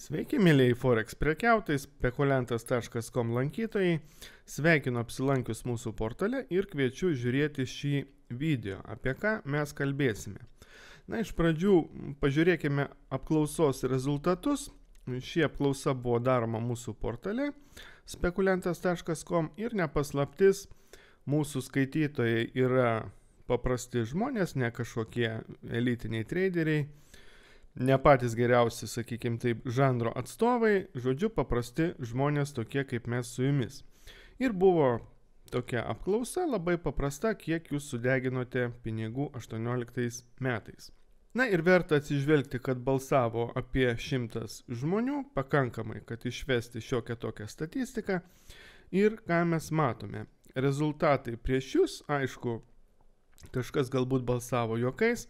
Sveiki, mėlyjei Forex prekiautojai, spekuliantas.com lankytojai. Sveikinu apsilankius mūsų portale ir kviečiu žiūrėti šį video, apie ką mes kalbėsime. Na, iš pradžių pažiūrėkime apklausos rezultatus. Ši apklausa buvo daroma mūsų portale spekuliantas.com ir nepaslaptis, mūsų skaitytojai yra paprasti žmonės, ne kažkokie elitiniai traderiai. Ne patys geriausi, sakykime taip, žanro atstovai, žodžiu, paprasti žmonės tokie kaip mes su jumis. Ir buvo tokia apklausa labai paprasta, kiek jūs sudeginote pinigų 18 metais. Na ir verta atsižvelgti, kad balsavo apie 100 žmonių, pakankamai, kad išvesti šiokią tokią statistiką. Ir ką mes matome? Rezultatai prieš jūs, aišku, kažkas galbūt balsavo juokais,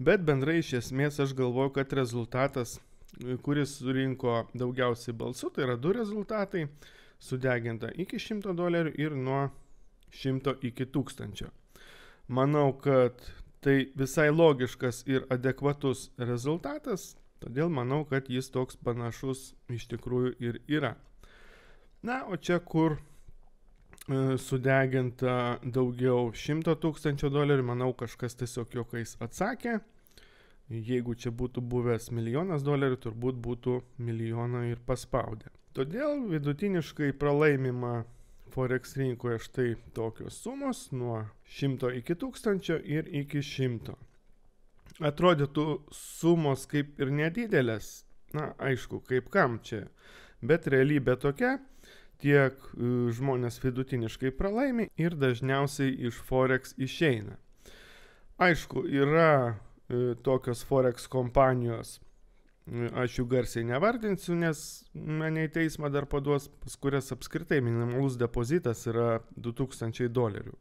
bet bendrai iš esmės aš galvoju, kad rezultatas, kuris surinko daugiausiai balsų, tai yra 2 rezultatai, sudeginta iki $100 ir nuo 100 iki 1000. Manau, kad tai visai logiškas ir adekvatus rezultatas, todėl manau, kad jis toks panašus iš tikrųjų ir yra. Na, o čia kur sudeginta daugiau $100 000, manau, kažkas tiesiog juokais atsakė. Jeigu čia būtų buvęs $1 000 000, turbūt būtų 1 000 000 ir paspaudę. Todėl vidutiniškai pralaimima Forex rinkoje štai tokios sumos nuo 100 iki 1000 ir iki 100. Atrodytų sumos kaip ir nedidelės, na aišku, kaip kam čia, bet realybė tokia. Tiek žmonės vidutiniškai pralaimi ir dažniausiai iš Forex išeina. Aišku, yra tokios Forex kompanijos, aš jų garsiai nevardinsiu, nes mane į teismą dar paduos, pas kurias apskritai minimalus depozitas yra $2000.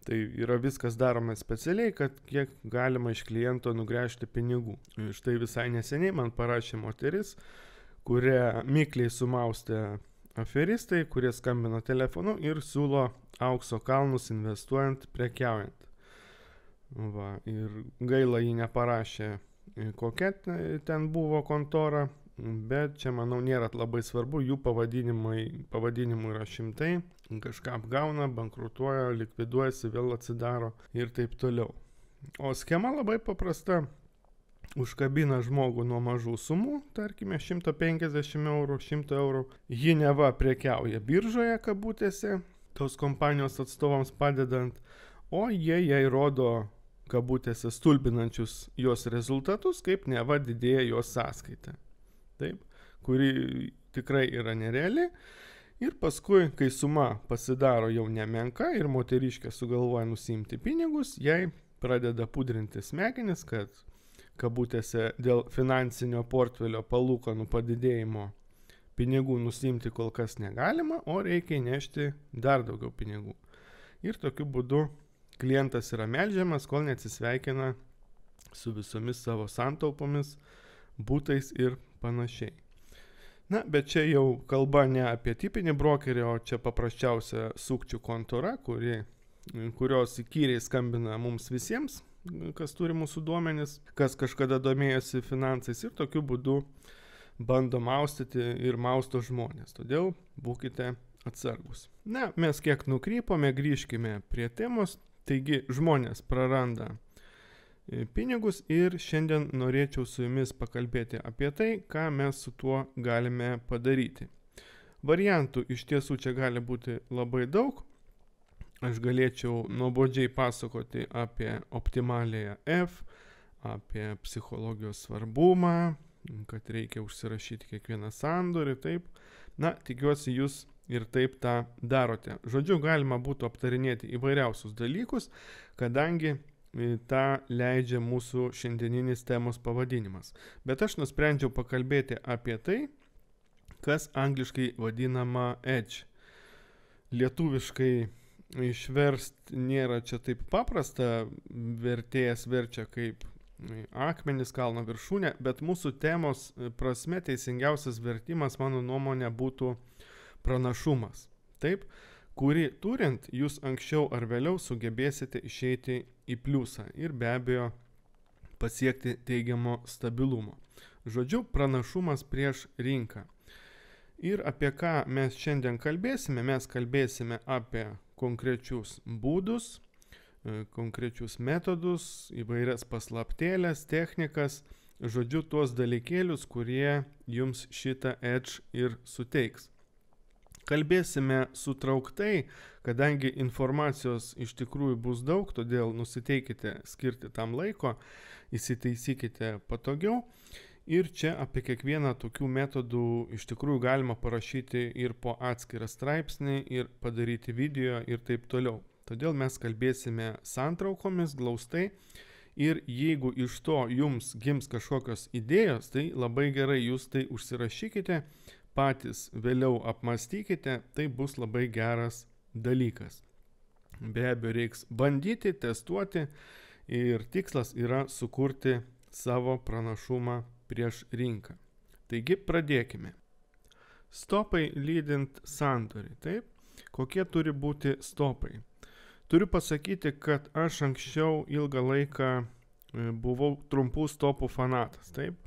Tai yra viskas daroma specialiai, kad kiek galima iš kliento nugręžti pinigų. Štai visai neseniai man parašė moteris, kurią mikliai sumaustė aferistai, kurie skambino telefonu ir siūlo aukso kalnus investuojant, prekiaujant. Va, ir gaila jį neparašė, kokia ten buvo kontora, bet čia, manau, nėra labai svarbu, jų pavadinimų yra šimtai, kažką apgauna, bankrutuoja, likviduojasi, vėl atsidaro ir taip toliau. O schema labai paprasta. Užkabina žmogų nuo mažų sumų, tarkime 150 eurų, 100 eurų. Ji neva prekiauja biržoje kabutėse, tos kompanijos atstovams padedant, o jie jai rodo kabutėse stulbinančius jos rezultatus, kaip neva didėja jos sąskaita. Taip, kuri tikrai yra nereali. Ir paskui, kai suma pasidaro jau nemenka ir moteriškė sugalvoja nusiimti pinigus, jai pradeda pudrinti smegenis, kad kabutėse dėl finansinio portfelio palūkanų padidėjimo pinigų nusimti kol kas negalima, o reikia įnešti dar daugiau pinigų. Ir tokiu būdu klientas yra melžiamas, kol neatsisveikina su visomis savo santaupomis, būtais ir panašiai. Na, bet čia jau kalba ne apie tipinį brokerį, o čia paprasčiausia sukčių kontora, kurios įkyriai skambina mums visiems, kas turi mūsų duomenis, kas kažkada domėjosi finansais ir tokiu būdu bando maustyti ir mausto žmonės. Todėl būkite atsargus. Na, mes kiek nukrypome, grįžkime prie temos. Taigi žmonės praranda pinigus ir šiandien norėčiau su jumis pakalbėti apie tai, ką mes su tuo galime padaryti. Variantų iš tiesų čia gali būti labai daug. Aš galėčiau nuobodžiai pasakoti apie optimaliąją F, apie psichologijos svarbumą, kad reikia užsirašyti kiekvieną sandorį, taip. Na, tikiuosi jūs ir taip tą darote. Žodžiu, galima būtų aptarinėti įvairiausius dalykus, kadangi tą leidžia mūsų šiandieninis temos pavadinimas. Bet aš nusprendžiau pakalbėti apie tai, kas angliškai vadinama edge. Lietuviškai išverst nėra čia taip paprasta, vertėjas verčia kaip akmenis kalno viršūnė, bet mūsų temos prasme teisingiausias vertimas, mano nuomonė, būtų pranašumas. Taip, kurį turint, jūs anksčiau ar vėliau sugebėsite išeiti į pliusą ir be abejo pasiekti teigiamo stabilumo. Žodžiu, pranašumas prieš rinką. Ir apie ką mes šiandien kalbėsime? Mes kalbėsime apie konkrečius būdus, konkrečius metodus, įvairias paslaptėlės, technikas, žodžiu, tuos dalykėlius, kurie jums šitą edge ir suteiks. Kalbėsime sutrauktai, kadangi informacijos iš tikrųjų bus daug, todėl nusiteikite skirti tam laiko, įsitaisykite patogiau. Ir čia apie kiekvieną tokių metodų iš tikrųjų galima parašyti ir po atskirą straipsnį, ir padaryti video ir taip toliau. Todėl mes kalbėsime santraukomis, glaustai. Ir jeigu iš to jums gims kažkokios idėjos, tai labai gerai jūs tai užsirašykite, patys vėliau apmastykite, tai bus labai geras dalykas. Be abejo, reiks bandyti, testuoti ir tikslas yra sukurti savo pranašumą prieš rinką. Taigi pradėkime. Stopai lydint sandorį. Taip, kokie turi būti stopai? Turiu pasakyti, kad aš anksčiau ilgą laiką buvau trumpų stopų fanatas. Taip,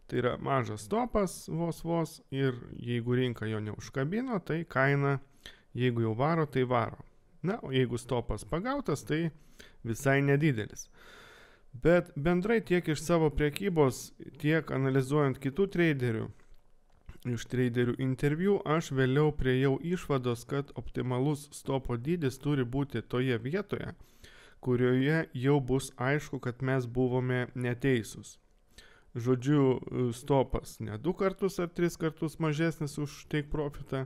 tai yra mažas stopas vos ir jeigu rinka jo neužkabino, tai kaina, jeigu jau varo, tai varo. Na, o jeigu stopas pagautas, tai visai nedidelis. Bet bendrai tiek iš savo prekybos, tiek analizuojant kitų traderių, iš traderių interviu, aš vėliau priejau išvados, kad optimalus stopo dydis turi būti toje vietoje, kurioje jau bus aišku, kad mes buvome neteisūs. Žodžiu, stopas ne 2 kartus ar 3 kartus mažesnis už take profitą,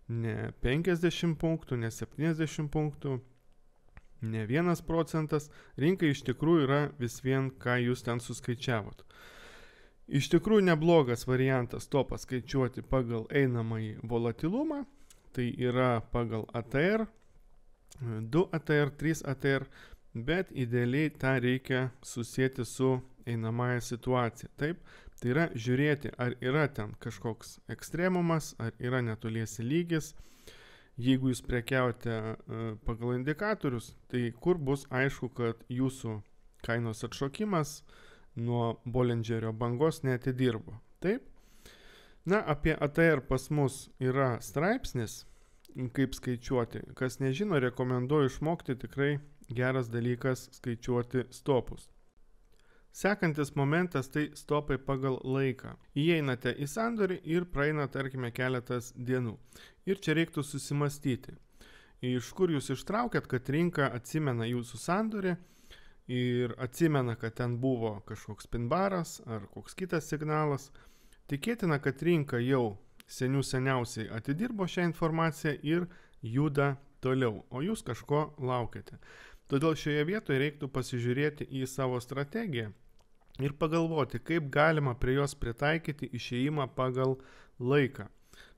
ne 50 punktų, ne 70 punktų, ne 1%, rinka iš tikrųjų yra vis vien, ką jūs ten suskaičiavot. Iš tikrųjų neblogas variantas stopą skaičiuoti pagal einamąjį volatilumą, tai yra pagal ATR, 2 ATR, 3 ATR, bet idealiai tą reikia susėti su einamąją situaciją. Taip, tai yra žiūrėti, ar yra ten kažkoks ekstremumas, ar yra netoliesi lygis. Jeigu jūs prekiaujate pagal indikatorius, tai kur bus aišku, kad jūsų kainos atšokimas nuo Bollingerio bangos neatidirbo. Taip? Na, apie ATR pas mus yra straipsnis, kaip skaičiuoti. Kas nežino, rekomenduoju išmokti, tikrai geras dalykas skaičiuoti stopus. Sekantis momentas tai stopai pagal laiką. Įeinate į sandorį ir praeina, tarkime, keletas dienų. Ir čia reiktų susimastyti, iš kur jūs ištraukėt, kad rinka atsimena jūsų sandorį ir atsimena, kad ten buvo kažkoks pinbaras ar koks kitas signalas. Tikėtina, kad rinka jau seniausiai atidirbo šią informaciją ir juda toliau, o jūs kažko laukiate. Todėl šioje vietoje reiktų pasižiūrėti į savo strategiją ir pagalvoti, kaip galima prie jos pritaikyti išėjimą pagal laiką.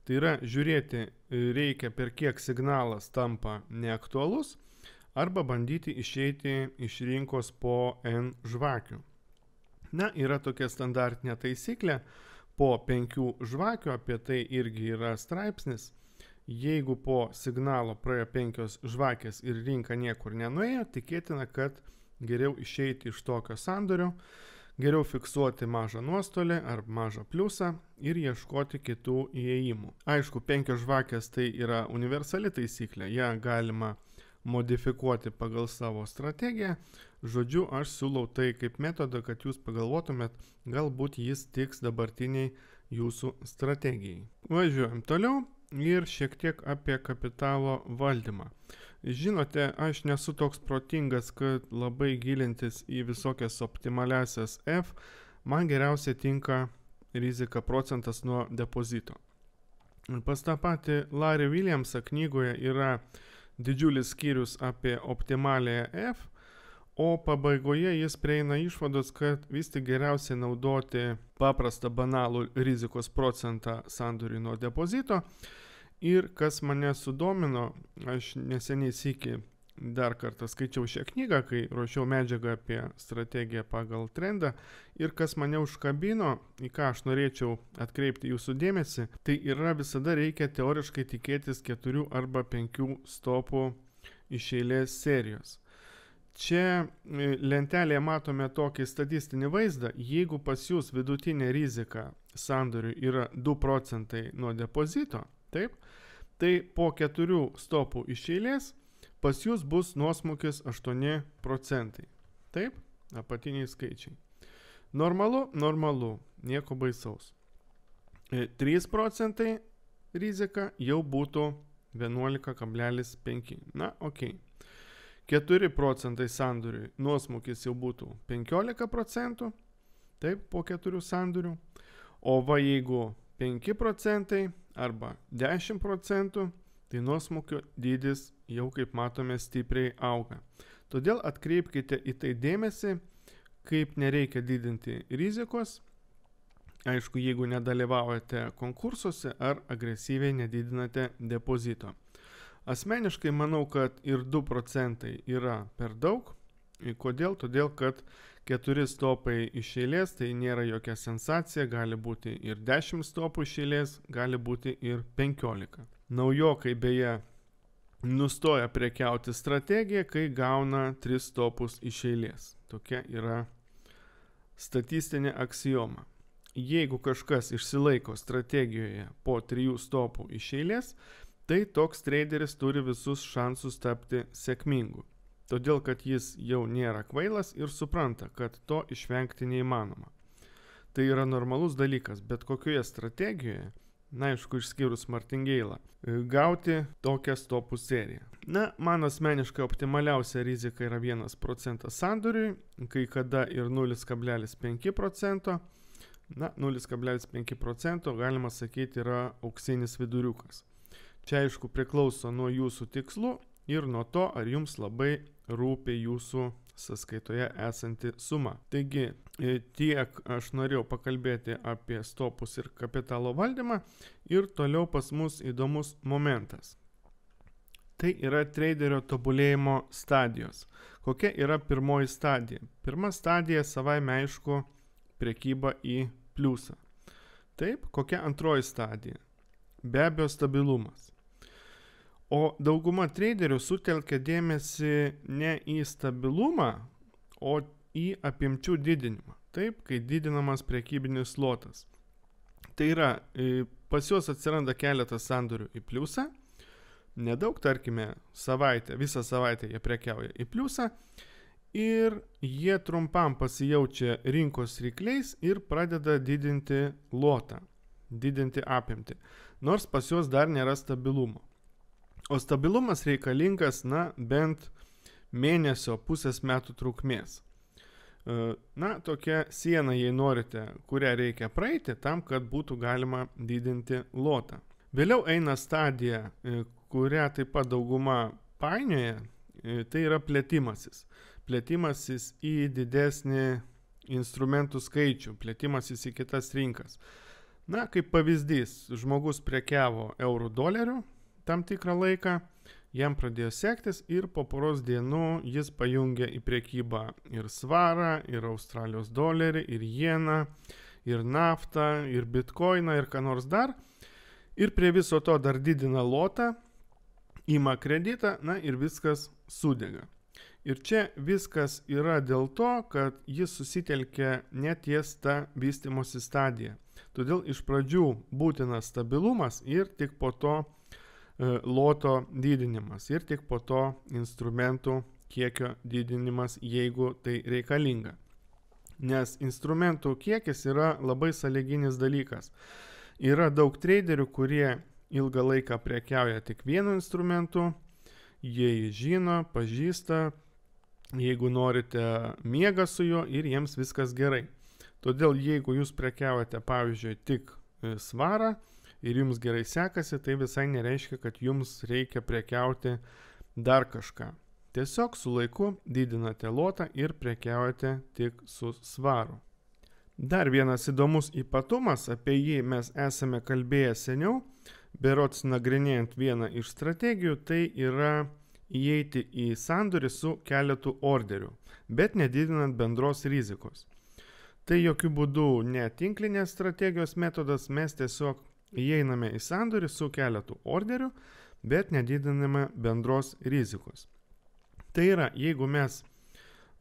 Tai yra žiūrėti reikia, per kiek signalas tampa neaktualus, arba bandyti išeiti iš rinkos po N žvakių. Na, yra tokia standartinė taisyklė, po 5 žvakių, apie tai irgi yra straipsnis. Jeigu po signalo praėjo 5 žvakės ir rinka niekur nenuėjo, tikėtina, kad geriau išeiti iš tokio sandorio, geriau fiksuoti mažą nuostolį ar mažą pliusą ir ieškoti kitų įėjimų. Aišku, 5 žvakės tai yra universali taisyklė, ją galima modifikuoti pagal savo strategiją. Žodžiu, aš siūlau tai kaip metodą, kad jūs pagalvotumėt, galbūt jis tiks dabartiniai jūsų strategijai. Važiuojam toliau. Ir šiek tiek apie kapitalo valdymą. Žinote, aš nesu toks protingas, kad labai gilintis į visokias optimaliasias F. Man geriausiai tinka rizika procentas nuo depozito. Pas tą patį Larry Williamsą knygoje yra didžiulis skyrius apie optimaliąją F, o pabaigoje jis prieina išvados, kad vis tik geriausiai naudoti paprastą banalų rizikos procentą sandoriui nuo depozito. Ir kas mane sudomino, aš neseniai sykį dar kartą skaičiau šią knygą, kai ruošiau medžiagą apie strategiją pagal trendą, ir kas mane užkabino, į ką aš norėčiau atkreipti jūsų dėmesį, tai yra visada reikia teoriškai tikėtis 4 arba 5 stopų iš eilės serijos. čia lentelėje matome tokį statistinį vaizdą. Jeigu pas jūs vidutinė rizika sandoriui yra 2 procentai nuo depozito, taip, tai po 4 stopų iš eilės pas jūs bus nuosmukis 8 procentai. Taip, apatiniai skaičiai. Normalu, nieko baisaus. 3 procentai rizika jau būtų 11,5. Na, okei. 4 procentai sandoriui nuosmukis jau būtų 15 procentų, taip, po 4 sandorių. O va jeigu 5 procentai arba 10 procentų, tai nuosmukio dydis jau, kaip matome, stipriai auga. Todėl atkreipkite į tai dėmesį, kaip nereikia didinti rizikos, aišku, jeigu nedalyvaujate konkursuose ar agresyviai nedidinate depozito. Asmeniškai manau, kad ir 2 procentai yra per daug. Kodėl? Todėl, kad 4 stopai iš eilės tai nėra jokia sensacija, gali būti ir 10 stopų iš eilės, gali būti ir 15. Naujokai beje nustoja prekiauti strategiją, kai gauna 3 stopus iš eilės. Tokia yra statistinė aksioma. Jeigu kažkas išsilaiko strategijoje po 3 stopų iš eilės, tai toks traderis turi visus šansus tapti sėkmingu. Todėl, kad jis jau nėra kvailas ir supranta, kad to išvengti neįmanoma. Tai yra normalus dalykas, bet kokioje strategijoje, na aišku, išskyrus martingeilą, gauti tokią stopų seriją. Na, man asmeniškai optimaliausia rizika yra 1 procentas sandoriui, kai kada ir 0,5 procento. Na, 0,5 procento, galima sakyti, yra auksinis viduriukas. Čia aišku priklauso nuo jūsų tikslų ir nuo to, ar jums labai rūpi jūsų sąskaitoje esanti suma. Taigi, tiek aš norėjau pakalbėti apie stopus ir kapitalo valdymą ir toliau pas mus įdomus momentas. Tai yra traderio tobulėjimo stadijos. Kokia yra pirmoji stadija? Pirma stadija savaime aišku prekyba į pliusą. Taip, kokia antroji stadija? Be abejo stabilumas. O dauguma traderių sutelkia dėmesį ne į stabilumą, o į apimčių didinimą. Taip, kai didinamas prekybinis lotas. Tai yra, pas juos atsiranda keletas sandorių į pliusą, nedaug, tarkime, visą savaitę jie prekiauja į pliusą ir jie trumpam pasijaučia rinkos rykliais ir pradeda didinti lotą, didinti apimtį, nors pas juos dar nėra stabilumo. O stabilumas reikalingas, na, bent mėnesio pusės metų trukmės. Na, tokia siena, jei norite, kurią reikia praeiti tam, kad būtų galima didinti lotą. Vėliau eina stadija, kurią taip pat dauguma painioja, tai yra plėtimasis. Plėtimasis į didesnį instrumentų skaičių, plėtimasis į kitas rinkas. Na, kaip pavyzdys, žmogus prekiavo eurų dolerių tam tikrą laiką, jam pradėjo sektis ir po poros dienų jis pajungė į prekybą ir svarą, ir Australijos dolerį, ir jeną, ir naftą, ir bitkoiną, ir ką nors dar. Ir prie viso to dar didina lotą, ima kreditą, na ir viskas sudega. Ir čia viskas yra dėl to, kad jis susitelkia neties tą vystymosi stadiją. Todėl iš pradžių būtinas stabilumas ir tik po to loto didinimas ir tik po to instrumentų kiekio didinimas, jeigu tai reikalinga. Nes instrumentų kiekis yra labai sąlyginis dalykas. Yra daug traderių, kurie ilgą laiką prekiauja tik vienu instrumentu, jie jį žino, pažįsta, jeigu norite miega su juo ir jiems viskas gerai. Todėl jeigu jūs prekiaujate, pavyzdžiui, tik svarą, ir jums gerai sekasi, tai visai nereiškia, kad jums reikia prekiauti dar kažką. Tiesiog su laiku didinate lotą ir prekiaujate tik su svaru. Dar vienas įdomus ypatumas, apie jį mes esame kalbėję seniau, berods nagrinėjant vieną iš strategijų, tai yra įeiti į sandorį su keletu orderių, bet nedidinant bendros rizikos. Tai jokių būdų ne tinklinės strategijos metodas, mes tiesiog įeiname į sandorį su keletu orderių, bet nedidiname bendros rizikos. Tai yra, jeigu mes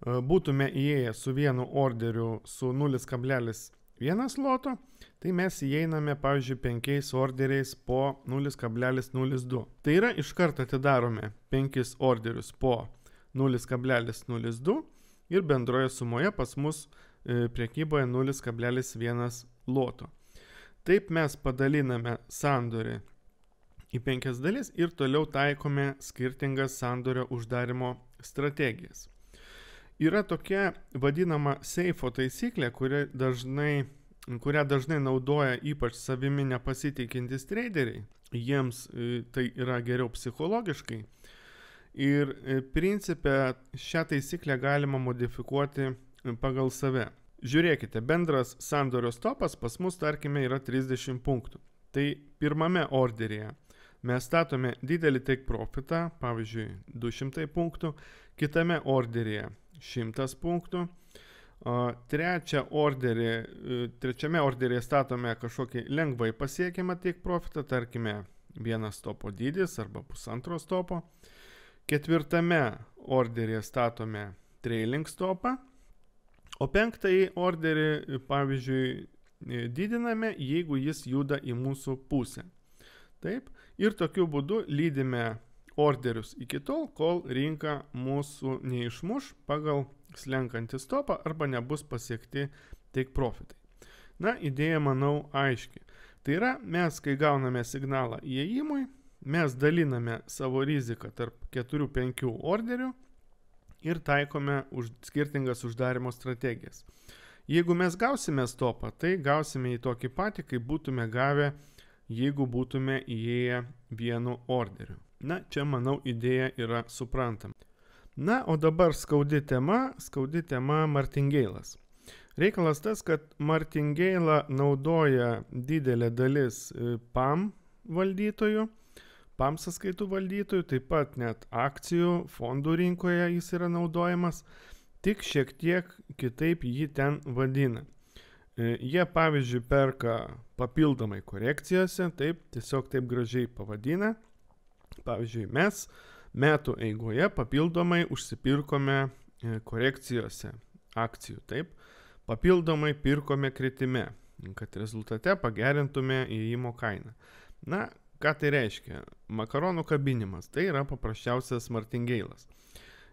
būtume įėję su vienu orderiu su 0,1 loto, tai mes įeiname, pavyzdžiui, 5 orderiais po 0,02. Tai yra, iš karto atidarome 5 orderius po 0,02 ir bendroje sumoje pas mus prekyboje 0,1 loto. Taip mes padaliname sandorį į 5 dalis ir toliau taikome skirtingas sandorio uždarimo strategijas. Yra tokia vadinama seifo taisyklė, kurią dažnai naudoja ypač savimi nepasitikintis traderiai. Jiems tai yra geriau psichologiškai. Ir principe šią taisyklę galima modifikuoti pagal save. Žiūrėkite, bendras sandorio stopas pas mus, tarkime, yra 30 punktų. Tai pirmame orderyje mes statome didelį take profitą, pavyzdžiui, 200 punktų, kitame orderyje 100 punktų, trečiame orderyje statome kažkokį lengvai pasiekiamą take profitą, tarkime, 1 stopo dydis arba 1,5 stopo, ketvirtame orderyje statome trailing stopą, o 5 orderį, pavyzdžiui, didiname, jeigu jis juda į mūsų pusę. Taip, ir tokiu būdu lydime orderius iki tol, kol rinka mūsų neišmuš pagal slenkantį stopą arba nebus pasiekti take profitai. Na, idėja, manau, aiški. Tai yra, mes, kai gauname signalą įėjimui, mes daliname savo riziką tarp 4-5 orderių ir taikome skirtingas uždarimo strategijas. Jeigu mes gausime stopą, tai gausime į tokį patį, kaip būtume gavę, jeigu būtume įėję vienu orderiu. Na, čia, manau, idėja yra suprantama. Na, o dabar skaudi tema Martingeilas. Reikalas tas, kad Martingeilą naudoja didelė dalis PAM valdytojų, PAM sąskaitų valdytojų, taip pat net akcijų fondų rinkoje jis yra naudojamas, tik šiek tiek kitaip jį ten vadina. Jie, pavyzdžiui, perka papildomai korekcijose, tiesiog taip gražiai pavadina. Pavyzdžiui, mes metų eigoje papildomai užsipirkome korekcijose akcijų, papildomai pirkome kritime, kad rezultate pagerintume įėjimo kainą. Na, ką tai reiškia? Makaronų kabinimas, tai yra paprasčiausias Martingeilas.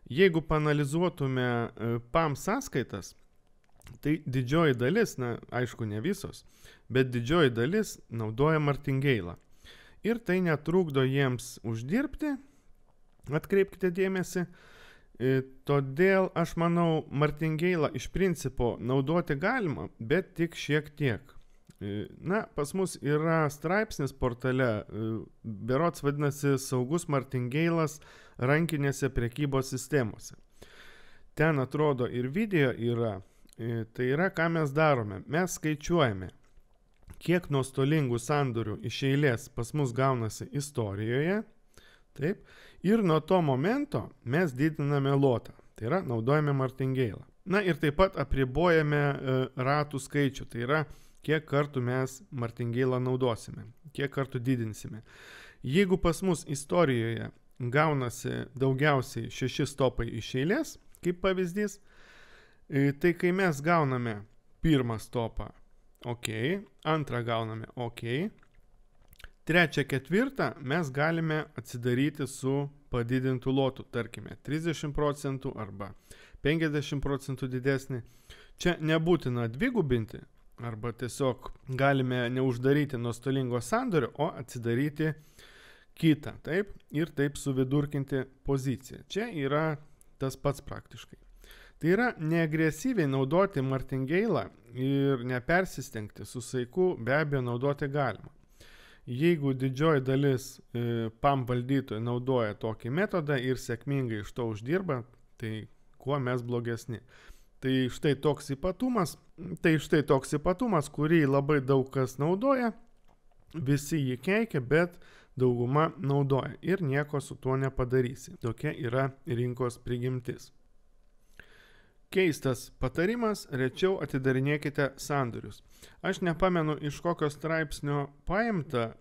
Jeigu paanalizuotume PAM sąskaitas, tai didžioji dalis, na, aišku, ne visos, bet didžioji dalis naudoja Martingeilą. Ir tai netrukdo jiems uždirbti, atkreipkite dėmesį, todėl aš manau, Martingeilą iš principo naudoti galima, bet tik šiek tiek. Na, pas mus yra straipsnis portale, berods vadinasi Saugus Martingeilas rankinėse prekybos sistemose. Ten atrodo ir video yra, tai yra, ką mes darome. Mes skaičiuojame, kiek nuostolingų sandorių iš eilės pas mus gaunasi istorijoje, taip, ir nuo to momento mes didiname lotą, tai yra, naudojame Martingeilą. Na ir taip pat apribojame ratų skaičių, tai yra, kiek kartų mes Martingeilą naudosime, kiek kartų didinsime. Jeigu pas mus istorijoje gaunasi daugiausiai 6 stopai iš eilės, kaip pavyzdys, tai kai mes gauname pirmą stopą, ok, antrą gauname ok, trečią, ketvirtą mes galime atsidaryti su padidintų lotų, tarkime, 30% arba 50% didesnį. Čia nebūtina dvigubinti, arba tiesiog galime neuždaryti nuostolingo sandorio, o atsidaryti kitą, taip, ir taip suvidurkinti poziciją. Čia yra tas pats praktiškai. Tai yra neagresyviai naudoti Martingeilą ir nepersistengti, su saiku be abejo naudoti galima. Jeigu didžioji dalis PAM valdytojų naudoja tokį metodą ir sėkmingai iš to uždirba, tai kuo mes blogesni. Tai štai toks ypatumas, kurį labai daug kas naudoja, visi jį keikia, bet dauguma naudoja ir nieko su tuo nepadarysi. Tokia yra rinkos prigimtis. Keistas patarimas, rečiau atidarinėkite sandorius. Aš nepamenu, iš kokio straipsnio paimta,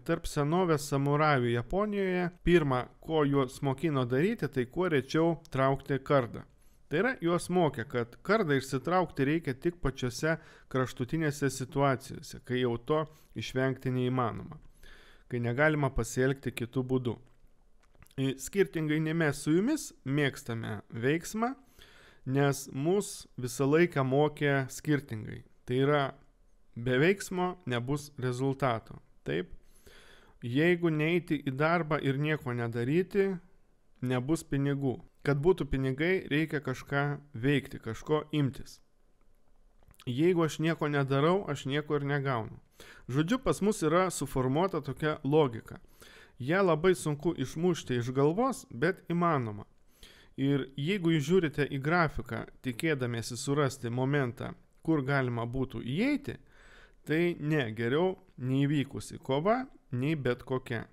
tarp senovės samurajų Japonijoje pirma, ko juos mokino daryti, tai kuo rečiau traukti kardą. Tai yra, juos mokė, kad kardą išsitraukti reikia tik pačiose kraštutinėse situacijose, kai jau to išvengti neįmanoma, kai negalima pasielgti kitų būdų. Skirtingai nei mes su jumis mėgstame veiksmą, nes mus visą laiką mokė skirtingai. Tai yra, be veiksmo nebus rezultato. Taip? Jeigu neiti į darbą ir nieko nedaryti, nebus pinigų. Kad būtų pinigai, reikia kažką veikti, kažko imtis. Jeigu aš nieko nedarau, aš nieko ir negaunu. Žodžiu, pas mus yra suformuota tokia logika. Ja labai sunku išmušti iš galvos, bet įmanoma. Ir jeigu jūs žiūrite į grafiką, tikėdamiesi surasti momentą, kur galima būtų įeiti, tai ne, geriau neįvykusi kova, nei bet kokia.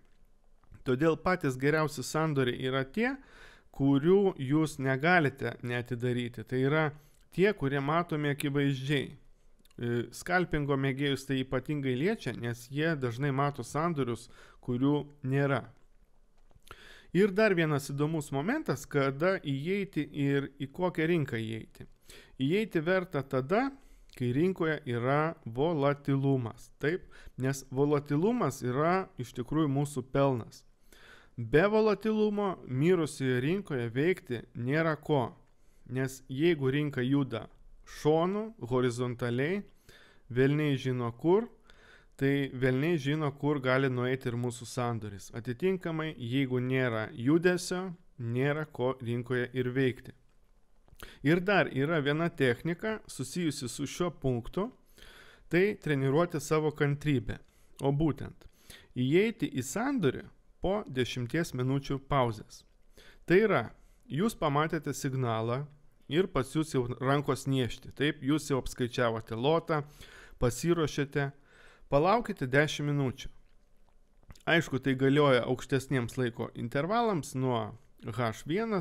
Todėl patys geriausi sandoriai yra tie, kurių jūs negalite neatidaryti. Tai yra tie, kurie matomi akivaizdžiai. Skalpingo mėgėjus tai ypatingai liečia, nes jie dažnai mato sandorius, kurių nėra. Ir dar vienas įdomus momentas, kada įeiti ir į kokią rinką įeiti. Įeiti verta tada, kai rinkoje yra volatilumas. Taip, nes volatilumas yra iš tikrųjų mūsų pelnas. Be volatilumo mirusioje rinkoje veikti nėra ko, nes jeigu rinka juda šonu, horizontaliai, velniai žino kur, tai velniai žino, kur gali nueiti ir mūsų sandoris. Atitinkamai, jeigu nėra judesio, nėra ko rinkoje ir veikti. Ir dar yra viena technika susijusi su šiuo punktu, tai treniruoti savo kantrybę. O būtent, įeiti į sandorį po 10 minučių pauzės. Tai yra, jūs pamatėte signalą ir pas jūs jau rankos niešti. Taip, jūs jau apskaičiavote lotą, pasiruošėte, palaukite 10 minučių. Aišku, tai galioja aukštesniems laiko intervalams nuo H1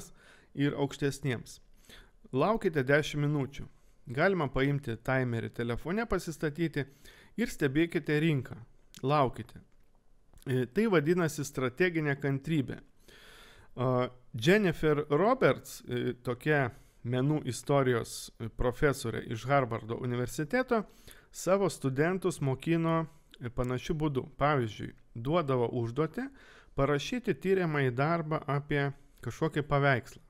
ir aukštesniems. Laukite 10 minučių. Galima paimti timerį telefone pasistatyti ir stebėkite rinką. Laukite. Tai vadinasi strateginė kantrybė. Jennifer Roberts, tokia menų istorijos profesorė iš Harvardo universiteto, savo studentus mokino panašiu būdu. Pavyzdžiui, duodavo užduotį parašyti tyriamąjį darbą apie kažkokį paveikslą.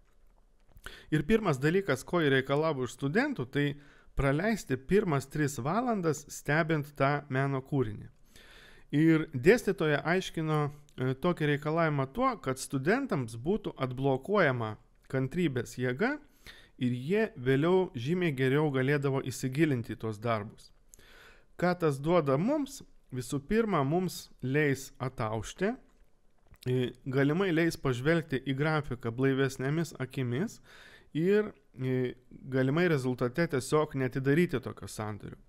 Ir pirmas dalykas, ko jie reikalavo iš studentų, tai praleisti pirmas 3 valandas stebint tą meno kūrinį. Ir dėstytoja aiškino tokį reikalavimą tuo, kad studentams būtų atblokuojama kantrybės jėga ir jie vėliau žymiai geriau galėdavo įsigilinti į tuos darbus. Ką tas duoda mums? Visų pirma, mums leis ataušti, galimai leis pažvelgti į grafiką blaivesnėmis akimis ir galimai rezultate tiesiog netidaryti tokio sandorio.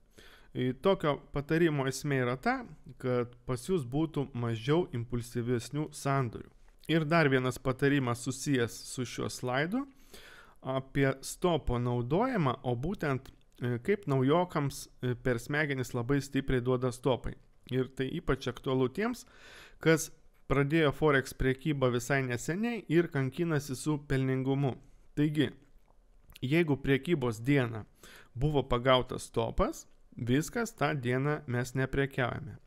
Tokio patarimo esmė yra ta, kad pas jūs būtų mažiau impulsyvesnių sandorių. Ir dar vienas patarimas susijęs su šiuo slaidu apie stopo naudojimą, o būtent kaip naujokams per smegenis labai stipriai duoda stopai. Ir tai ypač aktualu tiems, kas pradėjo Forex priekybą visai neseniai ir kankinasi su pelningumu. Taigi, jeigu priekybos dieną buvo pagautas stopas, viskas, tą dieną mes neprekiaujame.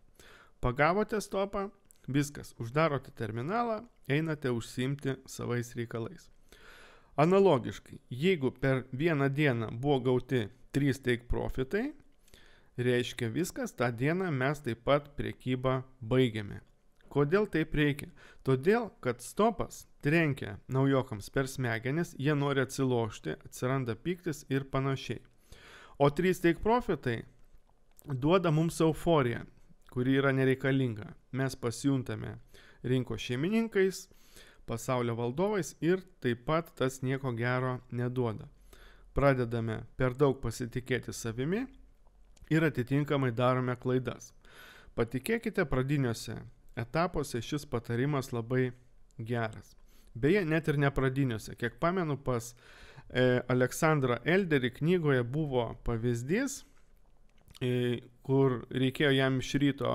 Pagavote stopą, viskas, uždarote terminalą, einate užsiimti savais reikalais. Analogiškai, jeigu per vieną dieną buvo gauti 3 take profitai, reiškia viskas, tą dieną mes taip pat priekybą baigiame. Kodėl taip reikia? Todėl, kad stopas trenkia naujokams per smegenis, jie nori atsilošti, atsiranda pyktis ir panašiai. O 3 take profitai duoda mums euforiją, kuri yra nereikalinga. Mes pasijuntame rinkos šeimininkais, pasaulio valdovais ir taip pat tas nieko gero neduoda. Pradedame per daug pasitikėti savimi ir atitinkamai darome klaidas. Patikėkite, pradiniuose etapuose šis patarimas labai geras. Beje, net ir nepradiniuose. Kiek pamenu, pas Aleksandrą Elderį knygoje buvo pavyzdys, kur reikėjo jam iš ryto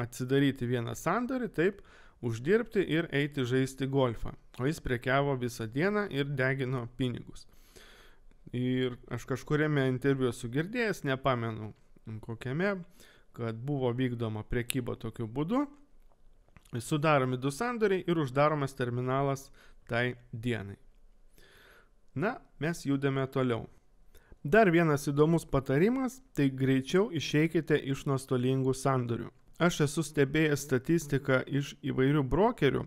atsidaryti vieną sandorį, taip, uždirbti ir eiti žaisti golfą. O jis prekiavo visą dieną ir degino pinigus. Ir aš kažkuriame interviu esu girdėjęs, nepamenu kokiame, kad buvo vykdoma prekyba tokiu būdu, sudaromi 2 sandoriai ir uždaromas terminalas tai dienai. Na, mes judame toliau. Dar vienas įdomus patarimas, tai greičiau išeikite iš nuostolingų sandorių. Aš esu stebėjęs statistiką iš įvairių brokerių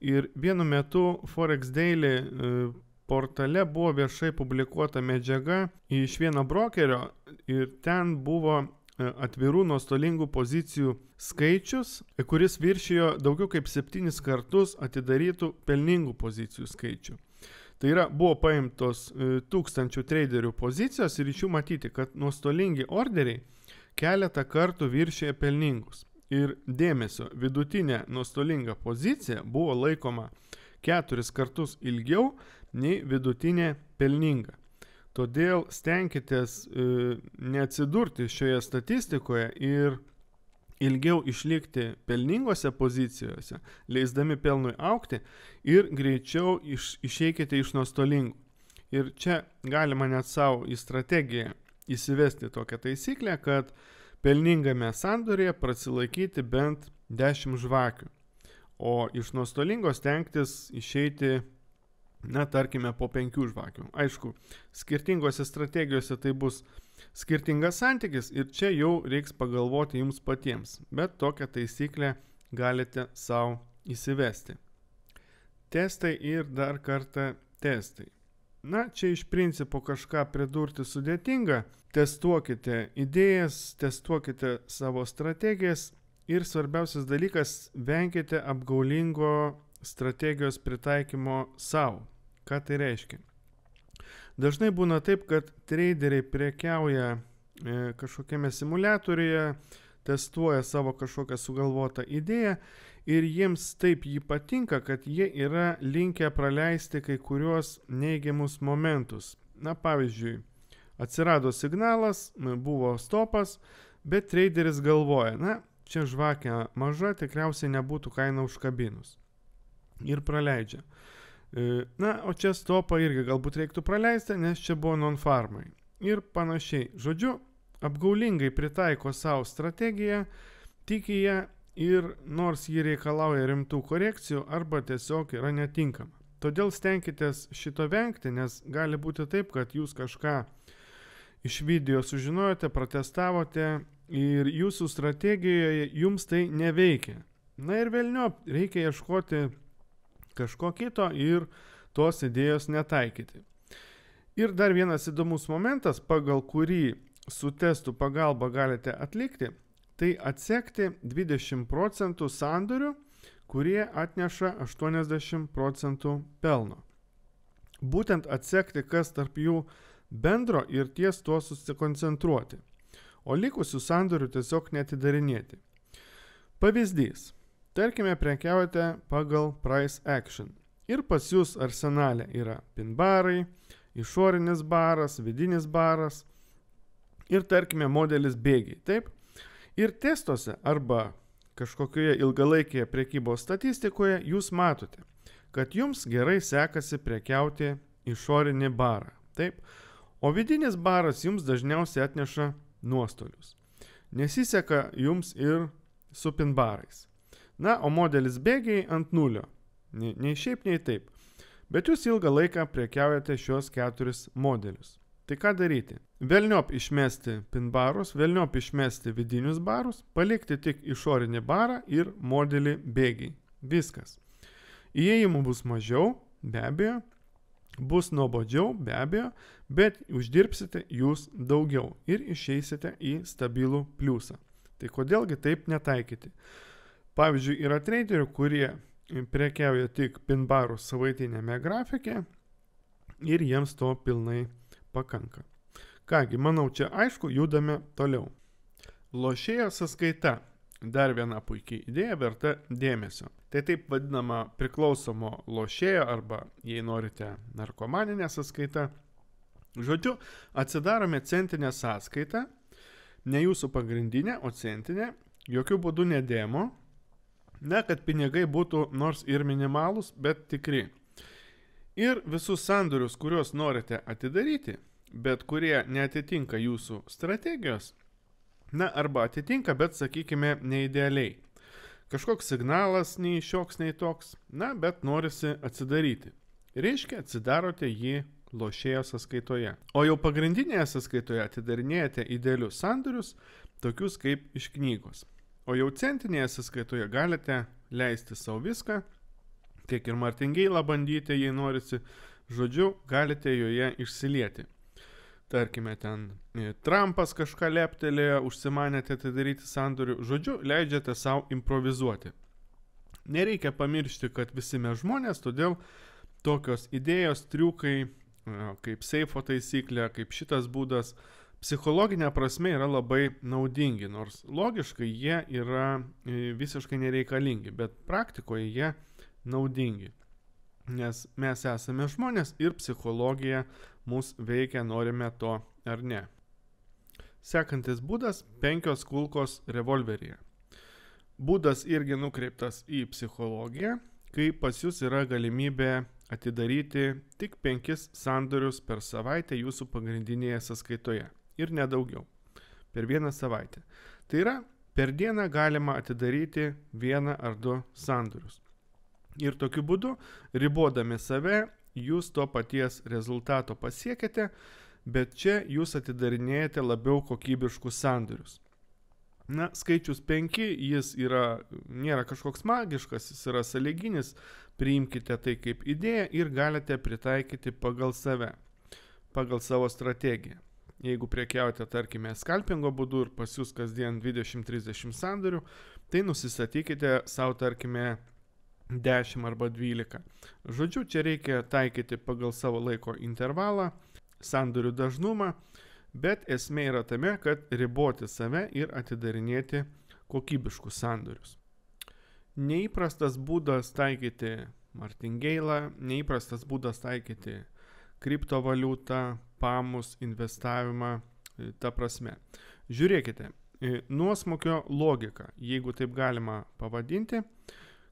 ir vienu metu Forex Daily portale buvo viešai publikuota medžiaga iš vieno brokerio ir ten buvo atvirų nuostolingų pozicijų skaičius, kuris viršijo daugiau kaip 7 kartus atidarytų pelningų pozicijų skaičių. Tai yra, buvo paimtos 1000 traderių pozicijos ir iš jų matyti, kad nuostolingi orderiai keletą kartų viršė pelningus. Ir dėmesio, vidutinė nuostolinga pozicija buvo laikoma 4 kartus ilgiau nei vidutinė pelninga. Todėl stenkitės neatsidurti šioje statistikoje ir ilgiau išlikti pelningose pozicijose, leisdami pelnui augti ir greičiau išeikite iš nuostolingų. Ir čia galima net savo į strategiją įsivesti tokią taisyklę, kad pelningame sandorėje prasilaikyti bent 10 žvakių, o iš nuostolingos stengtis išeiti, na, tarkime, po 5 žvakių. Aišku, skirtingose strategijose tai bus skirtingas santykis ir čia jau reiks pagalvoti jums patiems, bet tokią taisyklę galite savo įsivesti. Testai ir dar kartą testai. Na, čia iš principo kažką pridurti sudėtinga. Testuokite idėjas, testuokite savo strategijas ir svarbiausias dalykas, venkite apgaulingo strategijos pritaikymo savo. Ką tai reiškia? Dažnai būna taip, kad traderiai prekiauja kažkokiame simuliatoriuje, testuoja savo kažkokią sugalvotą idėją ir jiems taip jį patinka, kad jie yra linkę praleisti kai kuriuos neigiamus momentus. Na, pavyzdžiui, atsirado signalas, buvo stopas, bet traderis galvoja, na, čia žvakė maža, tikriausiai nebūtų kaina užkabinus. Ir praleidžia. Na, o čia stopą irgi galbūt reiktų praleisti, nes čia buvo non-farmai. Ir panašiai. Žodžiu, apgaulingai pritaiko savo strategiją, tiki ją ir nors jį reikalauja rimtų korekcijų arba tiesiog yra netinkama. Todėl stenkitės šito vengti, nes gali būti taip, kad jūs kažką iš video sužinojote, protestavote ir jūsų strategijoje jums tai neveikia. Na ir velniop, reikia ieškoti kažko kito ir tos idėjos netaikyti. Ir dar vienas įdomus momentas, pagal kurį su testų pagalba galite atlikti, tai atsekti 20% sandorių, kurie atneša 80% pelno. Būtent atsekti, kas tarp jų bendro ir ties tuo susikoncentruoti, o likusių sandorių tiesiog neatidarinėti. Pavyzdys. Tarkime, prekiaujate pagal price action ir pas jūs arsenale yra pin barai, išorinis baras, vidinis baras ir tarkime modelis bėgiai, taip? Ir testuose arba kažkokioje ilgalaikėje prekybos statistikoje jūs matote, kad jums gerai sekasi prekiauti išorinį barą, taip? O vidinis baras jums dažniausiai atneša nuostolius. Nesiseka jums ir su pin barais. Na, o modelis bėgiai ant nulio. Nei šiaip, nei taip. Bet jūs ilgą laiką prekiaujate šios 4 modelius. Tai ką daryti? Velniop išmesti pin barus, velniop išmesti vidinius barus, palikti tik išorinį barą ir modelį bėgiai. Viskas. Įėjimų bus mažiau, be abejo, bus nuobodžiau, be abejo, bet uždirbsite jūs daugiau ir išeisite į stabilų pliusą. Tai kodėlgi taip netaikyti? Pavyzdžiui, yra traderių, kurie prekiauja tik pin barų savaitinėme grafike ir jiems to pilnai pakanka. Kągi, manau, čia aišku, judame toliau. Lošėjo sąskaita. Dar viena puikiai idėja verta dėmesio. Tai taip vadinama priklausomo lošėjo arba, jei norite, narkomaninė sąskaita. Žodžiu, atsidarome centinę sąskaitą, ne jūsų pagrindinė, o centinė, jokių būdų ne demo. Na, kad pinigai būtų nors ir minimalūs, bet tikri. Ir visus sandorius, kuriuos norite atidaryti, bet kurie neatitinka jūsų strategijos, na arba atitinka, bet sakykime neidealiai. Kažkoks signalas nei šioks, nei toks, na bet norisi atsidaryti. Reiškia, atsidarote jį lošėjo sąskaitoje. O jau pagrindinėje sąskaitoje atidarinėjate idealius sandorius, tokius kaip iš knygos. O jau centinėje sąskaitoje galite leisti savo viską, tiek ir martingeilą bandyti, jei norisi, žodžiu, galite joje išsilieti. Tarkime, ten Trumpas kažką leptelėjo, užsimanėte atidaryti sandorių, žodžiu, leidžiate savo improvizuoti. Nereikia pamiršti, kad visi mes žmonės, todėl tokios idėjos, triukai, kaip seifo taisyklė, kaip šitas būdas, psichologinė prasme yra labai naudingi, nors logiškai jie yra visiškai nereikalingi, bet praktikoje jie naudingi. Nes mes esame žmonės ir psichologija mus veikia, norime to ar ne. Sekantis būdas – 5 kulkos revolveryje. Būdas irgi nukreiptas į psichologiją, kai pas jūs yra galimybė atidaryti tik 5 sandorius per savaitę jūsų pagrindinėje sąskaitoje ir nedaugiau per vieną savaitę. Tai yra, per dieną galima atidaryti 1 ar 2 sandorius. Ir tokiu būdu, ribodami save, jūs to paties rezultato pasiekėte, bet čia jūs atidarinėjate labiau kokybiškus sandorius. Na, skaičius 5, jis nėra kažkoks magiškas, jis yra sąlyginis, priimkite tai kaip idėją ir galite pritaikyti pagal save, pagal savo strategiją. Jeigu prekiaujate, tarkime, skalpingo būdu ir pas jūs kasdien 20-30 sandorių, tai nusistatykite savo, tarkime, 10 arba 12. Žodžiu, čia reikia taikyti pagal savo laiko intervalą, sandorių dažnumą, bet esmė yra tame, kad riboti save ir atidarinėti kokybiškus sandorius. Neįprastas būdas taikyti martingeilą, neįprastas būdas taikyti kriptovaliutą, pamus, investavimą, ta prasme. Žiūrėkite, nuosmukio logika, jeigu taip galima pavadinti,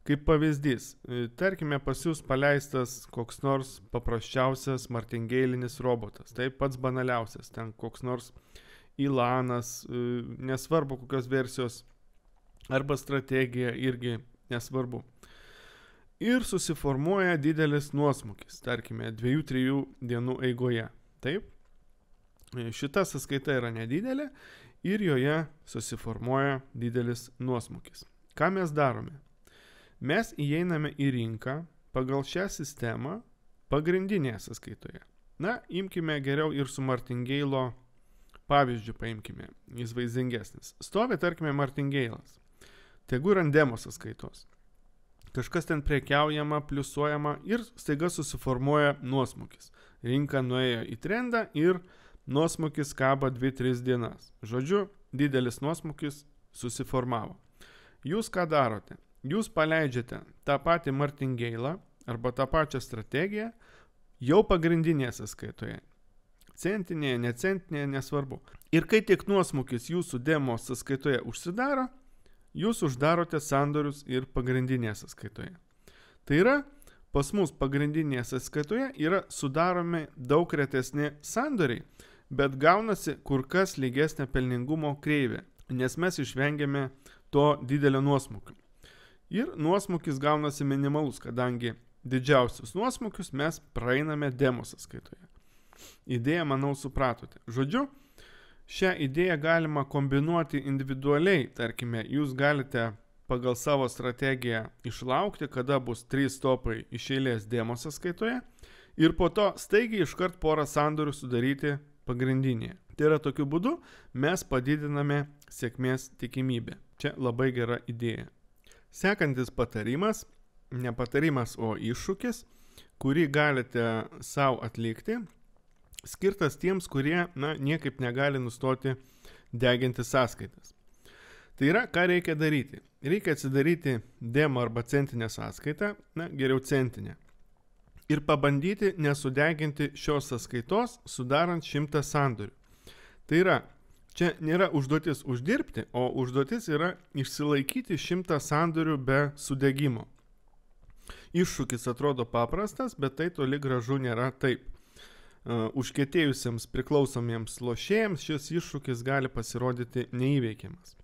kaip pavyzdys, tarkime pas jūs paleistas koks nors paprasčiausias martingeilinis robotas, tai pats banaliausias, ten koks nors Ilanas, nesvarbu kokios versijos, arba strategija irgi nesvarbu. Ir susiformuoja didelis nuosmukis, tarkime 2-3 dienų eigoje. Taip, šita sąskaita yra nedidelė ir joje susiformuoja didelis nuosmukis. Ką mes darome? Mes įeiname į rinką pagal šią sistemą pagrindinėje sąskaitoje. Na, imkime geriau ir su martingeilo pavyzdžių paimkime, jis vaizdingesnis. Stovi, tarkime, martingeilas. Tegu ir ant demo sąskaitos. Kažkas ten prekiaujama, pliusuojama ir staiga susiformuoja nuosmukis. Rinka nuėjo į trendą ir nuosmukis kaba 2-3 dienas. Žodžiu, didelis nuosmukis susiformavo. Jūs ką darote? Jūs paleidžiate tą patį martingeilą arba tą pačią strategiją jau pagrindinėje sąskaitoje. Centinėje, necentinėje, nesvarbu. Ir kai tik nuosmukis jūsų demo sąskaitoje užsidaro, jūs uždarote sandorius ir pagrindinėje sąskaitoje. Tai yra, pas mus pagrindinėje sąskaitoje yra sudaromi daug retesni sandoriai, bet gaunasi kur kas lygesnė pelningumo kreivė, nes mes išvengiame to didelio nuosmukio. Ir nuosmukis gaunasi minimalus, kadangi didžiausius nuosmukius mes praeiname demo sąskaitoje. Idėją, manau, supratote. Žodžiu, šią idėją galima kombinuoti individualiai. Tarkime, jūs galite pagal savo strategiją išlaukti, kada bus 3 stopai iš eilės demo sąskaitoje ir po to staigiai iškart porą sandorių sudaryti pagrindinėje. Tai yra, tokiu būdu mes padidiname sėkmės tikimybę. Čia labai gera idėja. Sekantis patarimas, ne patarimas, o iššūkis, kurį galite savo atlikti, skirtas tiems, kurie niekaip negali nustoti deginti sąskaitas. Tai yra, ką reikia daryti? Reikia atsidaryti demo arba centinę sąskaitą, geriau centinę. Ir pabandyti nesudeginti šios sąskaitos, sudarant 100 sandorių. Tai yra, čia nėra užduotis uždirbti, o užduotis yra išsilaikyti 100 sandorių be sudegimo. Iššūkis atrodo paprastas, bet tai toli gražu nėra taip. užkietėjusiems priklausomiems lošėjams šis iššūkis gali pasirodyti neįveikiamas.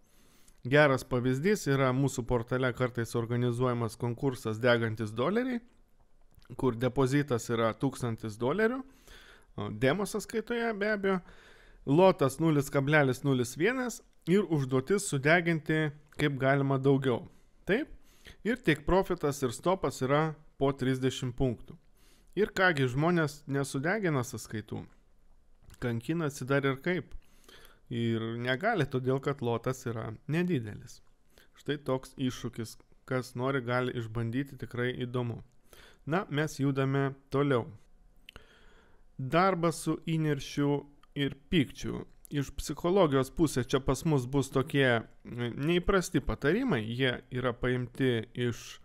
Geras pavyzdys yra mūsų portale kartais organizuojamas konkursas degantis doleriai, kur depozitas yra $1000, demo sąskaitoje be abejo, lotas 0,01 ir užduotis sudeginti kaip galima daugiau. Taip, ir tiek profitas ir stopas yra po 30 punktų. Ir kągi žmonės nesudegina sąskaitų, kankinasi dar ir kaip. Ir negali, todėl kad lotas yra nedidelis. Štai toks iššūkis, kas nori gali išbandyti, tikrai įdomu. Na, mes judame toliau. Darbas su įniršiu ir pykčiu. Iš psichologijos pusės čia pas mus bus tokie neįprasti patarimai, jie yra paimti iš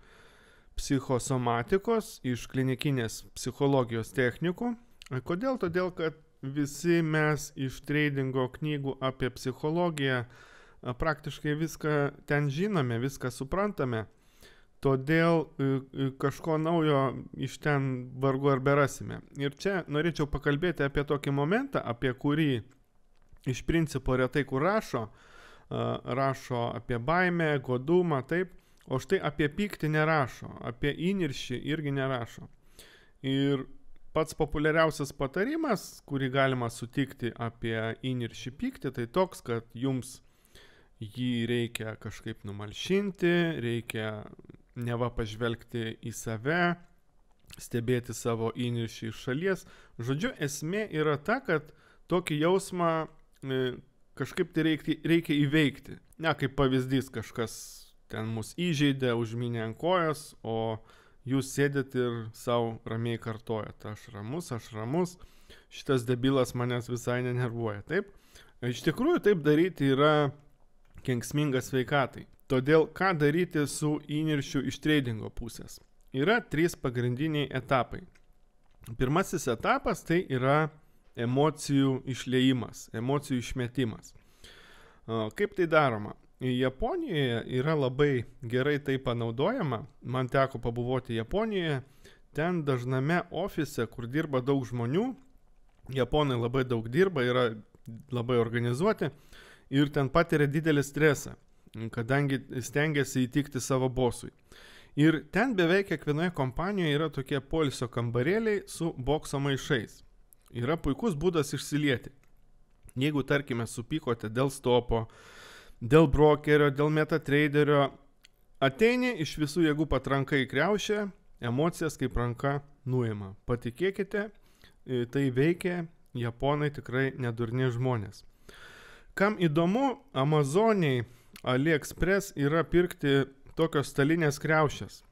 psichosomatikos, iš klinikinės psichologijos technikų. Kodėl? Todėl, kad visi mes iš tradingo knygų apie psichologiją praktiškai viską ten žinome, viską suprantame. Todėl kažko naujo iš ten vargu ar berasime. Ir čia norėčiau pakalbėti apie tokį momentą, apie kurį iš principo retai kur rašo apie baimę, godumą, taip, o štai apie pyktį nerašo, apie įniršį irgi nerašo. Ir pats populiariausias patarimas, kurį galima sutikti apie įniršį pyktį, tai toks, kad jums jį reikia kažkaip numalšinti, reikia neva pažvelgti į save, stebėti savo įniršį iš šalies. Žodžiu, esmė yra ta, kad tokį jausmą kažkaip tai reikia įveikti. Ne, kaip pavyzdys, kažkas ten mus įžeidė, užmynė ant kojas, o jūs sėdėt ir savo ramiai kartojat. Aš ramus, šitas debilas manęs visai nenervuoja. Taip? Iš tikrųjų, taip daryti yra kenksminga sveikatai. Todėl, ką daryti su įniršiu iš tradingo pusės? Yra 3 pagrindiniai etapai. Pirmasis etapas tai yra emocijų išliejimas, emocijų išmetimas. Kaip tai daroma? Japonijoje yra labai gerai tai panaudojama. Man teko pabuvoti Japonijoje. Ten dažname ofise, kur dirba daug žmonių, japonai labai daug dirba, yra labai organizuoti ir ten patiria didelį stresą, kadangi stengiasi įtikti savo bosui. Ir ten beveik kiekvienoje kompanijoje yra tokie poilsio kambarėliai su bokso maišais. Yra puikus būdas išsilieti. Jeigu, tarkime, supykote dėl stopo, dėl brokerio, dėl metatraderio, ateini iš visų jėgų patranka į kriaušę, emocijas kaip ranka nuima. Patikėkite, tai veikia, japonai tikrai nedurni žmonės. Kam įdomu, Amazoniai, AliExpress yra pirkti tokios stalinės kriaušės.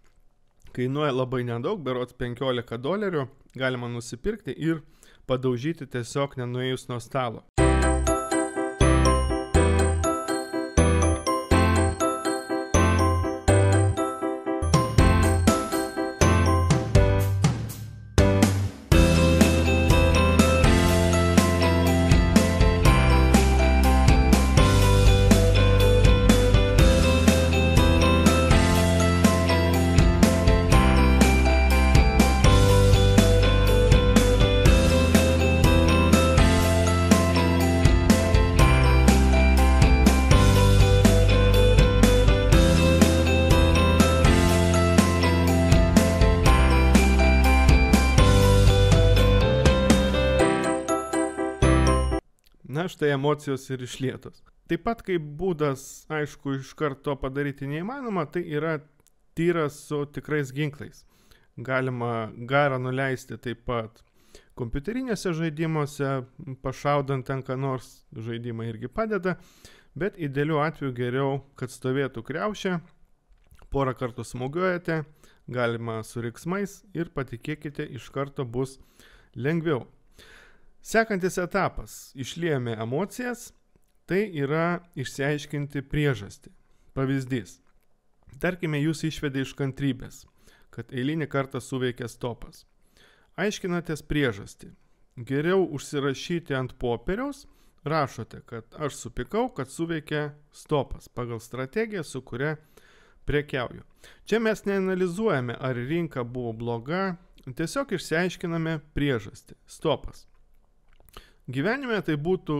Kainuoja labai nedaug, berods $15, galima nusipirkti ir padaužyti tiesiog nenuėjus nuo stalo. Na, štai emocijos ir išlietos. Taip pat kaip būdas, aišku, iš karto padaryti neįmanoma, tai yra tyras su tikrais ginklais. Galima garą nuleisti taip pat kompiuterinėse žaidimuose, pašaudant ten ką nors, žaidimai irgi padeda, bet idealiu atveju geriau, kad stovėtų kriaušė, porą kartų smūgiuojate, galima su riksmais ir patikėkite, iš karto bus lengviau. Sekantis etapas. Išliejame emocijas, tai yra išsiaiškinti priežastį. Pavyzdys. Tarkime, jūs išvedė iš kantrybės, kad eilinį kartą suveikė stopas. Aiškinatės priežastį. Geriau užsirašyti ant popieriaus, rašote, kad aš supykau, kad suveikė stopas pagal strategiją, su kuria prekiauju. Čia mes neanalizuojame, ar rinka buvo bloga, tiesiog išsiaiškiname priežastį. Stopas. Gyvenime tai būtų,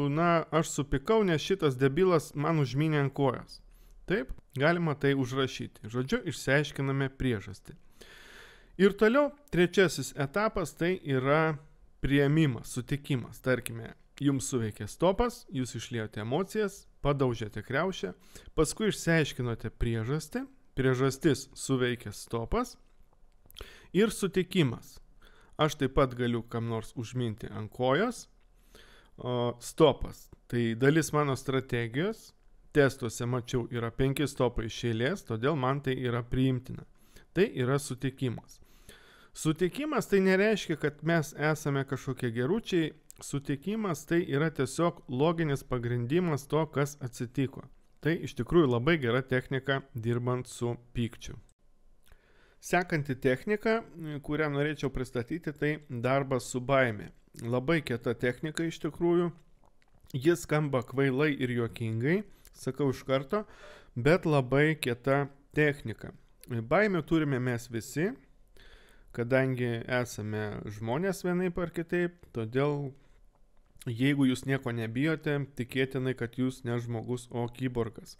aš supykau, nes šitas debilas man užmynė ant kojos. Taip, galima tai užrašyti. Žodžiu, išsiaiškiname priežastį. Ir toliau, trečiasis etapas tai yra priėmimas, sutikimas. Tarkime, jums suveikė stopas, jūs išliejote emocijas, padaužėte kriaušę, paskui išsiaiškinote priežastį, priežastis suveikė stopas ir sutikimas. Aš taip pat galiu kam nors užminti ant kojos. Stopas. Tai dalis mano strategijos. Testuose mačiau yra 5 stopai iš eilės, todėl man tai yra priimtina. Tai yra sutikimas. Sutikimas tai nereiškia, kad mes esame kažkokie geručiai. Sutikimas tai yra tiesiog loginis pagrindimas to, kas atsitiko. Tai iš tikrųjų labai gera technika dirbant su pykčiu. Sekanti technika, kurią norėčiau pristatyti, tai darbas su baime. Labai kieta technika iš tikrųjų. Jis skamba kvailai ir juokingai, sakau iš karto, bet labai kieta technika. Baimių turime mes visi, kadangi esame žmonės vienaip ar kitaip, todėl jeigu jūs nieko nebijote, tikėtinai, kad jūs ne žmogus, o kyborgas.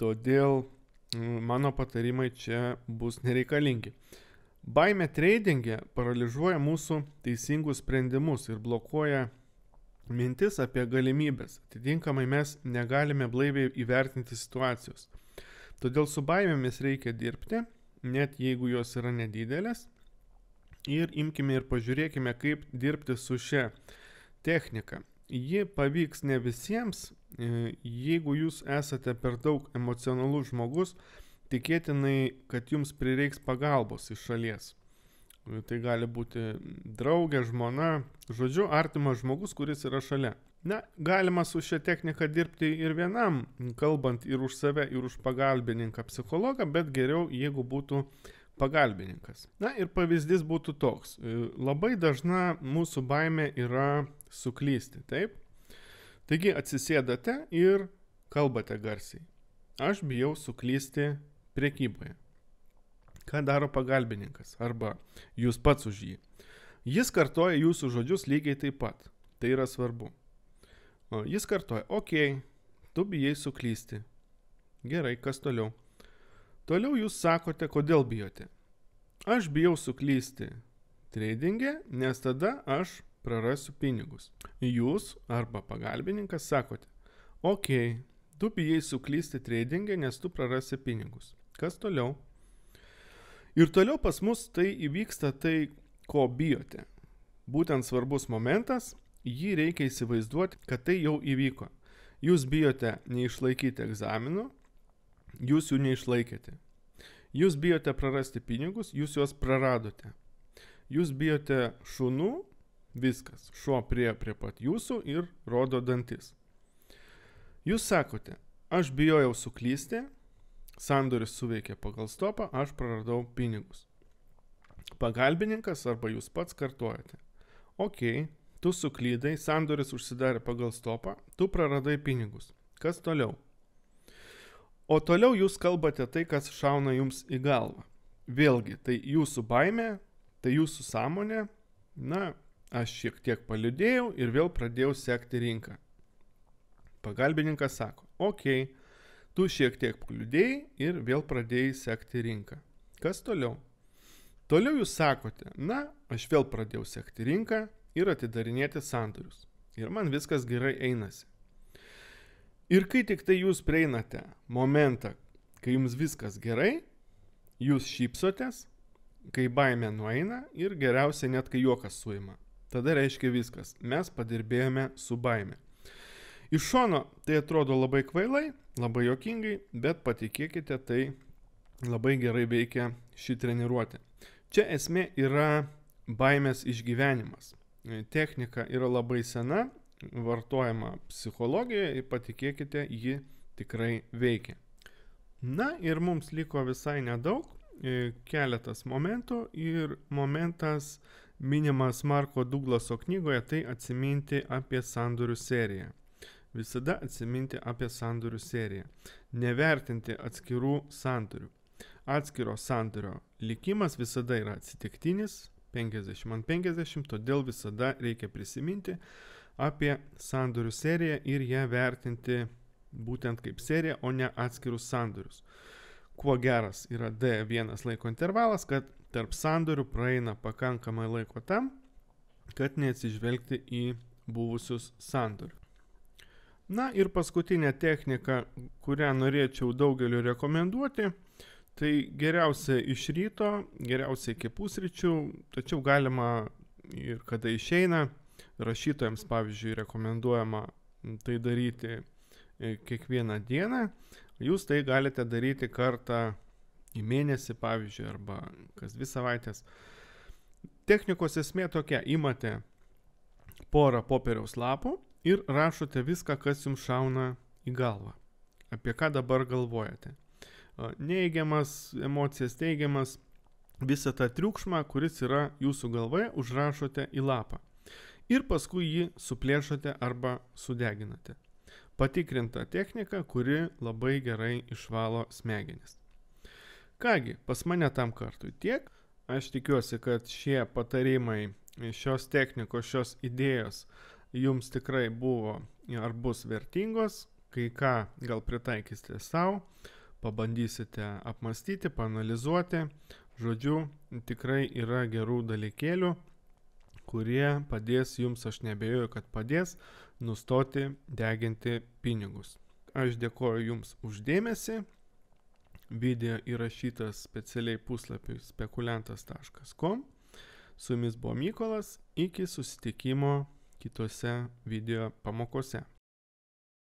Todėl mano patarimai čia bus nereikalingi. Baimė tradinge paralyžuoja mūsų teisingus sprendimus ir blokuoja mintis apie galimybės. Atitinkamai mes negalime blaiviai įvertinti situacijos. Todėl su baimėmis reikia dirbti, net jeigu jos yra nedidelės. Ir imkime ir pažiūrėkime, kaip dirbti su šia technika. Ji pavyks ne visiems. Jeigu jūs esate per daug emocionalus žmogus, tikėtinai, kad jums prireiks pagalbos iš šalies. Tai gali būti draugė, žmona, žodžiu, artimas žmogus, kuris yra šalia. Galima su šia technika dirbti ir vienam, kalbant ir už save, ir už pagalbininką psichologą, bet geriau, jeigu būtų pagalbininkas. Ir pavyzdys būtų toks. Labai dažna mūsų baimė yra suklysti, taip? Taigi atsisėdate ir kalbate garsiai. Aš bijau suklysti prekyboje. Ką daro pagalbininkas? Arba jūs pats už jį. Jis kartoja jūsų žodžius lygiai taip pat. Tai yra svarbu. Jis kartoja, okei, tu bijai suklysti. Gerai, kas toliau? Toliau jūs sakote, kodėl bijote. Aš bijau suklysti tradinge, nes tada aš prarasiu pinigus. Jūs arba pagalbininkas sakote, okei, tu bijai suklysti tradinge, nes tu prarasi pinigus. Kas toliau? Ir toliau pas mus tai įvyksta tai, ko bijote. Būtent svarbus momentas, jį reikia įsivaizduoti, kad tai jau įvyko. Jūs bijote neišlaikyti egzaminų, jūs jų neišlaikėte. Jūs bijote prarasti pinigus, jūs juos praradote. Jūs bijote šunų, viskas, šuo prie pat jūsų ir rodo dantis. Jūs sakote, aš bijojau suklysti, sandoris suveikė pagal stopą, aš praradau pinigus. Pagalbininkas arba jūs pats kartuojate. Okei, tu suklydai, sandoris užsidarė pagal stopą, tu praradai pinigus. Kas toliau? O toliau jūs kalbate tai, kas šauna jums į galvą. Vėlgi, tai jūsų baimė, tai jūsų sąmonė. Aš šiek tiek paliūdėjau ir vėl pradėjau sekti rinką. Pagalbininkas sako, okei, tu šiek tiek paliūdėjai ir vėl pradėjai sekti rinką. Kas toliau? Toliau jūs sakote, aš vėl pradėjau sekti rinką ir atidarinėti sandorius. Ir man viskas gerai einasi. Ir kai tik tai jūs prieinate momentą, kai jums viskas gerai, jūs šypsotės, kai baimė nueina ir geriausia net kai juokas suima. Tada reiškia viskas, mes padirbėjome su baime. Iš šono tai atrodo labai kvailai, labai juokingai, bet patikėkite, tai labai gerai veikia ši treniruotė. Čia esmė yra baimės išgyvenimas. Technika yra labai sena, vartojama psichologijoje, patikėkite, ji tikrai veikia. Ir mums liko visai nedaug, keletas momentų ir momentas minimas Marko Douglaso knygoje, tai atsiminti apie sandorių seriją. Visada atsiminti apie sandorių seriją. Nevertinti atskirų sandorių. Atskiro sandorio likimas visada yra atsitiktinis, 50 ant 50, todėl visada reikia prisiminti, apie sandorių seriją ir ją vertinti būtent kaip seriją, o ne atskirus sandorius. Kuo geras yra D1 laiko intervalas, kad tarp sandorių praeina pakankamai laiko tam, kad neatsižvelgti į buvusius sandorius. Na ir paskutinė technika, kurią norėčiau daugeliu rekomenduoti, tai geriausia iš ryto, geriausia iki pusryčių, tačiau galima ir kada išeina. Rašytojams, pavyzdžiui, rekomenduojama tai daryti kiekvieną dieną. Jūs tai galite daryti kartą į mėnesį, pavyzdžiui, arba kas 2 savaitės. Technikos esmė tokia: imate porą popieriaus lapų ir rašote viską, kas jums šauna į galvą. Apie ką dabar galvojate. Neigiamas emocijas, teigiamas, visą tą triukšmą, kuris yra jūsų galvoje, užrašote į lapą. Ir paskui jį suplėšote arba sudeginate. Patikrinta technika, kuri labai gerai išvalo smegenis. Kągi, pas mane tam kartui tiek. Aš tikiuosi, kad šie patarimai, šios technikos, šios idėjos jums tikrai buvo ar bus vertingos. Kai ką gal pritaikysite savo, pabandysite apmastyti, paanalizuoti. Žodžiu, tikrai yra gerų dalykėlių, kurie padės jums, aš neabejoju, kad padės nustoti deginti pinigus. Aš dėkoju jums už dėmesį. Video įrašytas specialiai puslapiui spekuliantas.com. Su jumis buvo Mykolas. Iki susitikimo kitose video pamokose.